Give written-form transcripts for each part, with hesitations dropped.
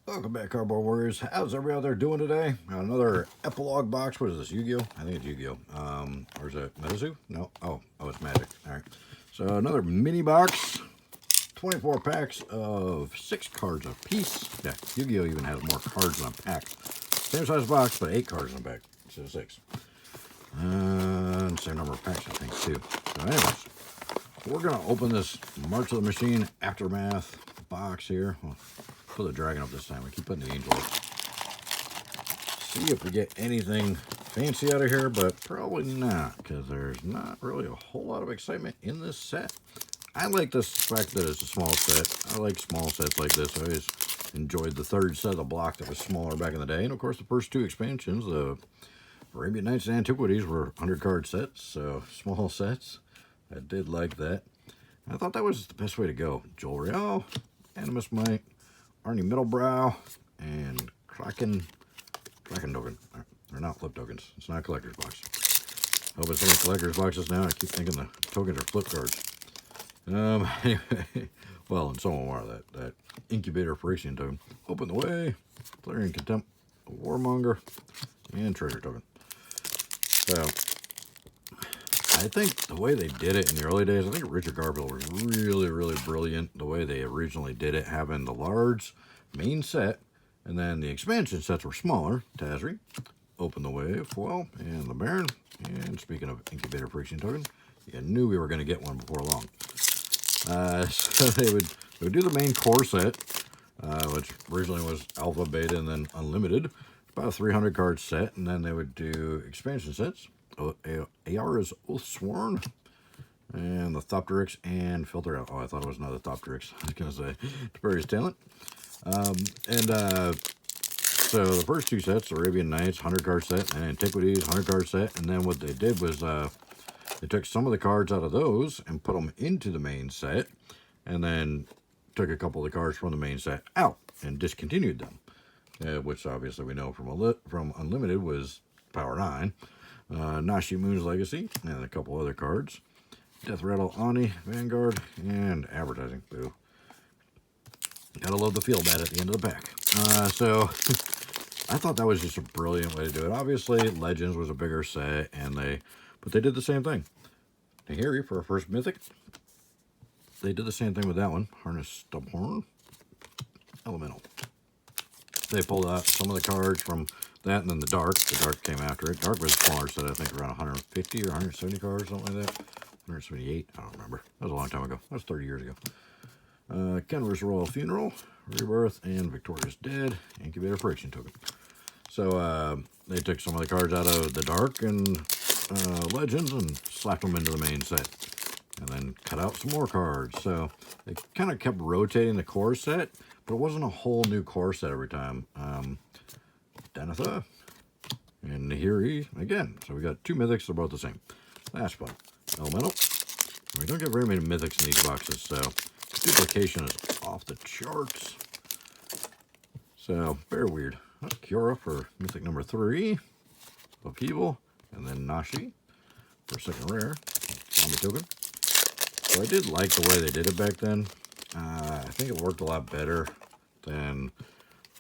Welcome back, Cardboard Warriors. How's everybody out there doing today? Another epilogue box. What is this, Yu-Gi-Oh? I think it's Yu-Gi-Oh. Or is it Metazoo? No. Oh, it's Magic. All right. So another mini box. 24 packs of 6 cards a piece. Yeah, Yu-Gi-Oh even has more cards in a pack. Same size box, but 8 cards in a pack instead of 6. And same number of packs, I think, too. So anyways, we're going to open this March of the Machine Aftermath box here. Well, put the dragon up this time. We keep putting the angel up. See if we get anything fancy out of here, but probably not, because there's not really a whole lot of excitement in this set. I like the fact that it's a small set. I like small sets like this. I always enjoyed the third set of the block that was smaller back in the day. And of course, the first 2 expansions, the Arabian Nights and Antiquities, were 100-card sets, so small sets. I did like that. I thought that was the best way to go. Joel Real, Animus Mite, Arnie Middlebrow, and Kraken token. They're not flip tokens. It's not a collector's box. Hope it's only collector's boxes now. I keep thinking the tokens are flip cards. Anyway, well, and some of them are that Incubator Phyrexian token. Open the Way, Clarion Contempt, Warmonger, and Treasure token. So, I think the way they did it in the early days, I think Richard Garfield was really, really brilliant. The way they originally did it, having the large main set, and then the expansion sets were smaller. Tazri, Open the Way, Foil, and the Baron. And speaking of Incubator Phyrexian token, you knew we were going to get one before long. So they would do the main core set, which originally was Alpha, Beta, and then Unlimited. About a 300 card set, and then they would do expansion sets. Ayara's Oathsworn, and the Thopteryx, and Filter Out. Oh, I thought it was another Thopteryx. I was going to say, Tiberius Talent. So the first 2 sets, Arabian Nights, 100 card set, and Antiquities, 100 card set. And then what they did was they took some of the cards out of those and put them into the main set, and then took a couple of the cards from the main set out and discontinued them, which obviously we know from Unlimited was Power 9. Nashi Moon's Legacy, and a couple other cards. Death Rattle, Ani, Vanguard, and Advertising. Boo. Gotta love the feel bad at the end of the pack. So, I thought that was just a brilliant way to do it. Obviously, Legends was a bigger set, but they did the same thing. Nahiri for our first Mythic. They did the same thing with that one. Harness Stubhorn. Elemental. They pulled out some of the cards from that, and then the Dark. The Dark came after it. Dark was a smaller set, I think around 150 or 170 cards, something like that. 178, I don't remember. That was a long time ago. That was 30 years ago. Kenra's Royal Funeral, Rebirth, and Victorious Dead, Incubator Phyrexian token. So they took some of the cards out of the Dark and Legends and slapped them into the main set. And then cut out some more cards. So they kind of kept rotating the core set, but it wasn't a whole new core set every time. Danitha and Nahiri again. So we got 2 mythics, they're both the same. Last one, Elemental. We don't get very many mythics in these boxes, so duplication is off the charts. So, very weird. Kiora for mythic number 3. Upheaval, and then Nashi for second rare. Zombie token. So I did like the way they did it back then. I think it worked a lot better than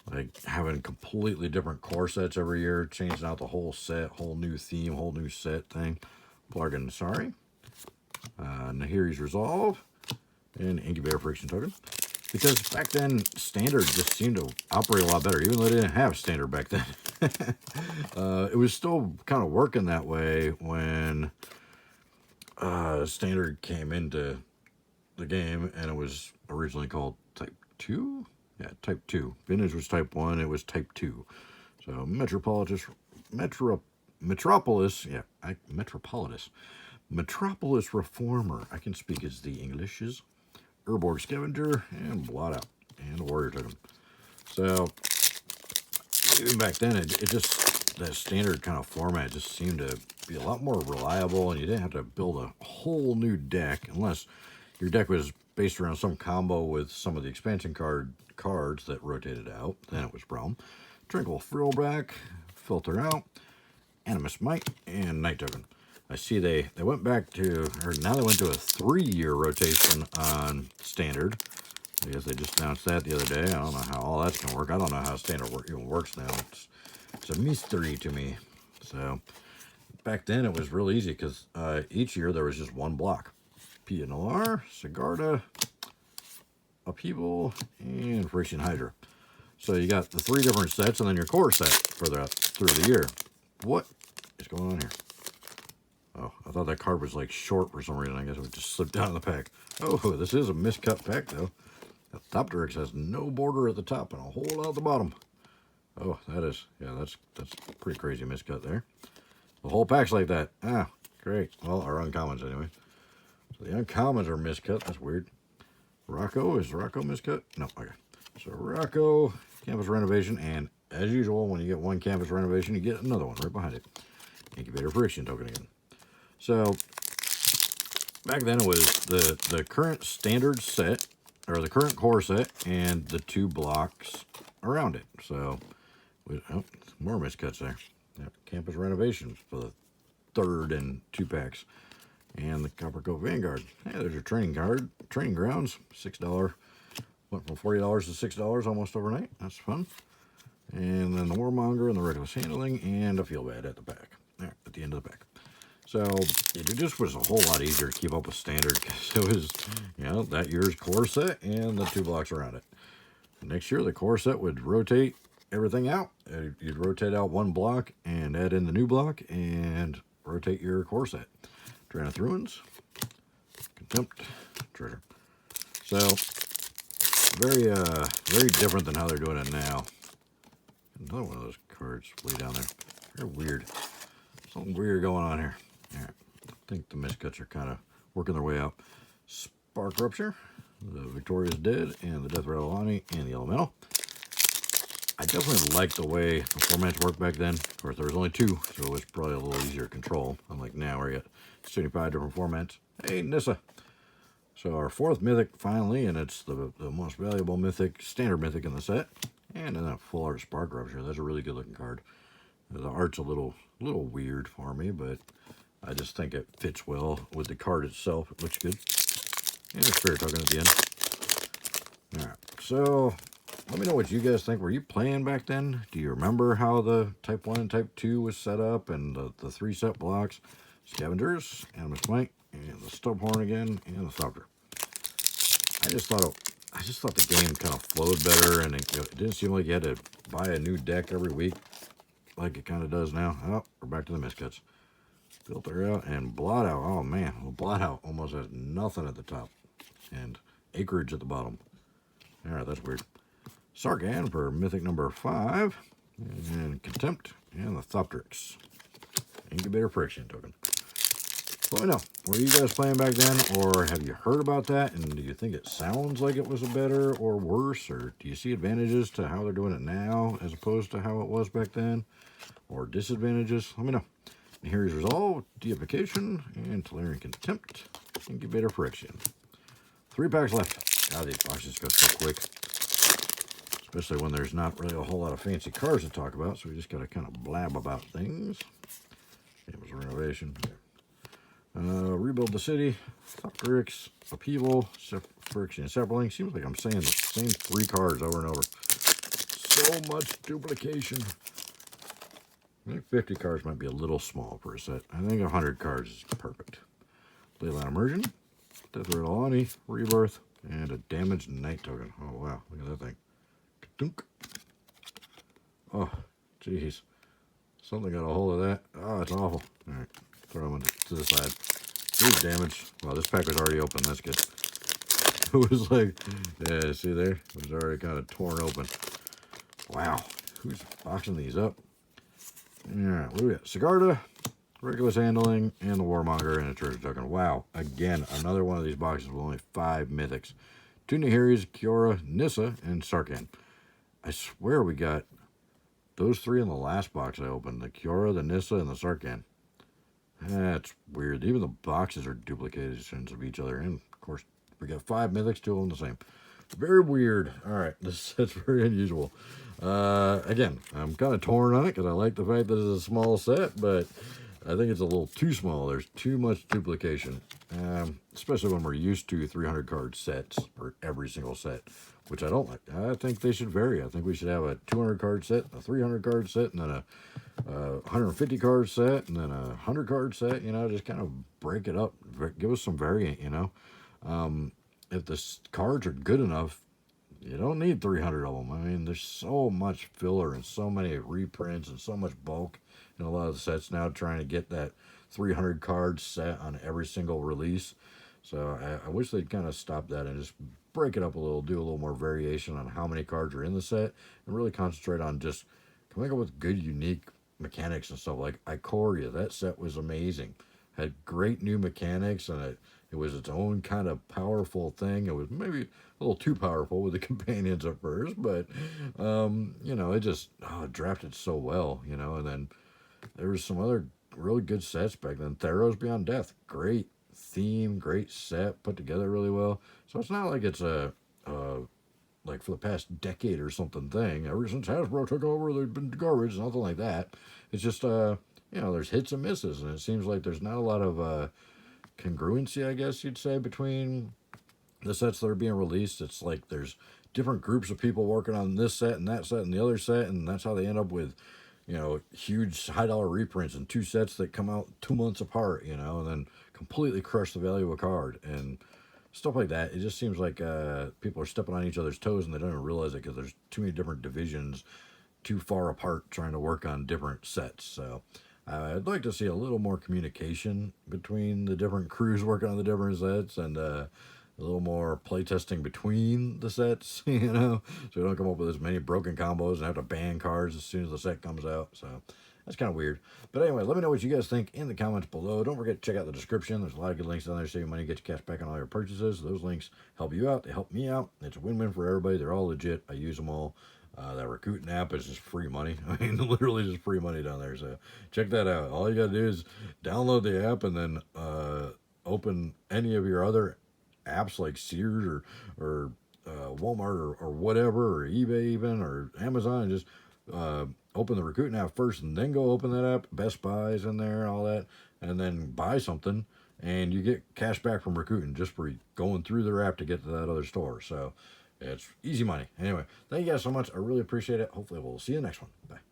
like having completely different core sets every year, changing out the whole set, whole new theme, whole new set thing. Blargan Sorry, Nahiri's Resolve, and Incubator Phyrexian token. Because back then, Standard just seemed to operate a lot better, even though they didn't have Standard back then. It was still kind of working that way when Standard came into the game, and it was originally called Type 2? Yeah, Type 2. Vintage was Type 1, it was Type 2. So, Metropolis, Metropolis Reformer. I can speak as the Englishes. Urborg Scavenger, and Blot Out, and Warrior token. So, even back then, it just, that standard kind of format just seemed to be a lot more reliable, and you didn't have to build a whole new deck, unless your deck was based around some combo with some of the expansion cards that rotated out. Then it was brown. Tranquil Frillback, Filter Out, Animus Mite, and Night token. I see they went back to, or now they went to a 3-year rotation on Standard. I guess they just announced that the other day. I don't know how all that's going to work. I don't know how standard even works now. It's a mystery to me. So back then it was real easy because each year there was just one block. PNLR, Sigarda, Upheaval, and Friction Hydra. So you got the 3 different sets and then your core set for through the year. What is going on here? Oh, I thought that card was like short for some reason. I guess it would just slip down in the pack. Oh, this is a miscut pack though. The Thopteryx has no border at the top and a hole out the bottom. Oh, that is, yeah, that's pretty crazy miscut there. The whole pack's like that. Ah, great. Well, our uncommons anyway. So the uncommons are miscut. That's weird. Rocco, is Rocco miscut? No, okay. So Rocco, Campus Renovation, and as usual, when you get one Campus Renovation, you get another one right behind it. Incubator Friction token again. So back then it was the current standard set, or the current core set, and the 2 blocks around it. So, oh, more miscuts there. Yep, Campus Renovations for the 3rd and 2 packs. And the Copper Coat Vanguard. Hey, there's your training card. Training Grounds, $6. Went from $40 to $6 almost overnight. That's fun. And then the Warmonger and the Reckless Handling and a Feel Bad at the back. There, at the end of the pack. So it just was a whole lot easier to keep up with standard because it was, you know, that year's core set and the 2 blocks around it. Next year, the core set would rotate everything out. You'd rotate out 1 block and add in the new block and rotate your core set. Drannith Ruins, Contempt, Treasure. So very different than how they're doing it now. Another one of those cards way down there. Very weird. Something weird going on here. All right. I think the miscuts are kind of working their way out. Spark Rupture, the Victoria's Dead, and the Death Rattle Ani, and the Elemental. I definitely liked the way the formats worked back then. Of course, there was only 2, so it was probably a little easier to control. Unlike now, where you got 75 different formats. Hey, Nissa. So our 4th mythic finally, and it's the most valuable mythic, standard mythic in the set. And then a full art Spark Rupture. That's a really good looking card. The art's a little weird for me, but I just think it fits well with the card itself. It looks good. And a Spirit Token at the end. All right, so let me know what you guys think. Were you playing back then? Do you remember how the Type 1 and Type 2 was set up and the 3 set blocks? Scavengers, Animus Smite, and the Stubhorn again, and the Thopter. I just thought the game kind of flowed better, and it didn't seem like you had to buy a new deck every week like it kind of does now. Oh, we're back to the miscuts. Filter Out and Blot Out. Oh, man. Well, Blot Out almost has nothing at the top and Acreage at the bottom. All right, that's weird. Sarkhan for Mythic number 5, and Contempt, and the Thopteryx. Incubator Friction token. Let me know. Were you guys playing back then, or have you heard about that, and do you think it sounds like it was a better or worse, or do you see advantages to how they're doing it now as opposed to how it was back then, or disadvantages? Let me know. And here's Resolve, Deification, and Tolarian Contempt, Incubator Friction. 3 packs left. God, these boxes go so quick. Especially when there's not really a whole lot of fancy cards to talk about, so we just got to kind of blab about things. It was a renovation. Rebuild the City, Thopteryx, Upheaval, Friction, and Separaling. Seems like I'm saying the same 3 cards over and over. So much duplication. I think 50 cards might be a little small for a set. I think 100 cards is perfect. Leyline Immersion, Death Rattle Ani, Rebirth, and a Damaged Knight token. Oh, wow. Look at that thing. Ka-dunk. Oh, jeez. Something got a hold of that. Oh, it's awful. All right. Throw them to the side. Huge damage. Well, this pack was already open. That's good. It was like, yeah, see there? It was already kind of torn open. Wow. Who's boxing these up? Yeah, what do we got? Sigarda, Reckless Handling, and the Warmonger, and a Treasure Token. Wow. Again, another one of these boxes with only 5 mythics. 2 Nahiris, Kiora, Nissa, and Sarkhan. I swear we got those 3 in the last box I opened. The Kiora, the Nissa, and the Sarkhan. That's weird. Even the boxes are duplications of each other. And, of course, we got 5 mythics, 2 of them the same. Very weird. All right, that's very unusual. Again, I'm kind of torn on it because I like the fact that it's a small set, but I think it's a little too small. There's too much duplication, especially when we're used to 300 card sets for every single set, which I don't like. I think they should vary. I think we should have a 200 card set, a 300 card set, and then a 150 card set, and then a 100 card set. You know, just kind of break it up. Give us some variant. You know, if the cards are good enough, you don't need 300 of them. I mean, there's so much filler and so many reprints and so much bulk in a lot of the sets now, trying to get that 300 card set on every single release. So I wish they'd kind of stop that and just break it up a little, do a little more variation on how many cards are in the set, and really concentrate on just coming up with good, unique mechanics and stuff. Like Ikoria, that set was amazing. Had great new mechanics, and it was its own kind of powerful thing. It was maybe a little too powerful with the companions at first, but you know, it just drafted so well, you know. And then there was some other really good sets back then. Theros Beyond Death, great theme, great set, put together really well. So it's not like it's a like for the past decade or something thing. Ever since Hasbro took over, there's been garbage, nothing like that. It's just you know, there's hits and misses, and it seems like there's not a lot of congruency, I guess you'd say, between the sets that are being released. It's like there's different groups of people working on this set and that set and the other set, and that's how they end up with, you know, huge high-dollar reprints and two sets that come out 2 months apart, you know, and then completely crush the value of a card and stuff like that. It just seems like people are stepping on each other's toes, and they don't even realize it because there's too many different divisions too far apart trying to work on different sets. So I'd like to see a little more communication between the different crews working on the different sets, and a little more playtesting between the sets, you know, so we don't come up with as many broken combos and have to ban cards as soon as the set comes out. So that's kind of weird. But anyway, let me know what you guys think in the comments below. Don't forget to check out the description. There's a lot of good links down there. Save your money, get your cash back on all your purchases. Those links help you out. They help me out. It's a win-win for everybody. They're all legit. I use them all. That Rakuten app is just free money. I mean, literally just free money down there. So check that out. All you got to do is download the app and then open any of your other apps like Sears or Walmart or whatever, or eBay even, or Amazon, and just open the Rakuten app first and then go open that app. Best Buy's in there, all that, and then buy something, and you get cash back from Rakuten just for going through their app to get to that other store. So it's easy money. Anyway, thank you guys so much. I really appreciate it. Hopefully we'll see you next one. Bye.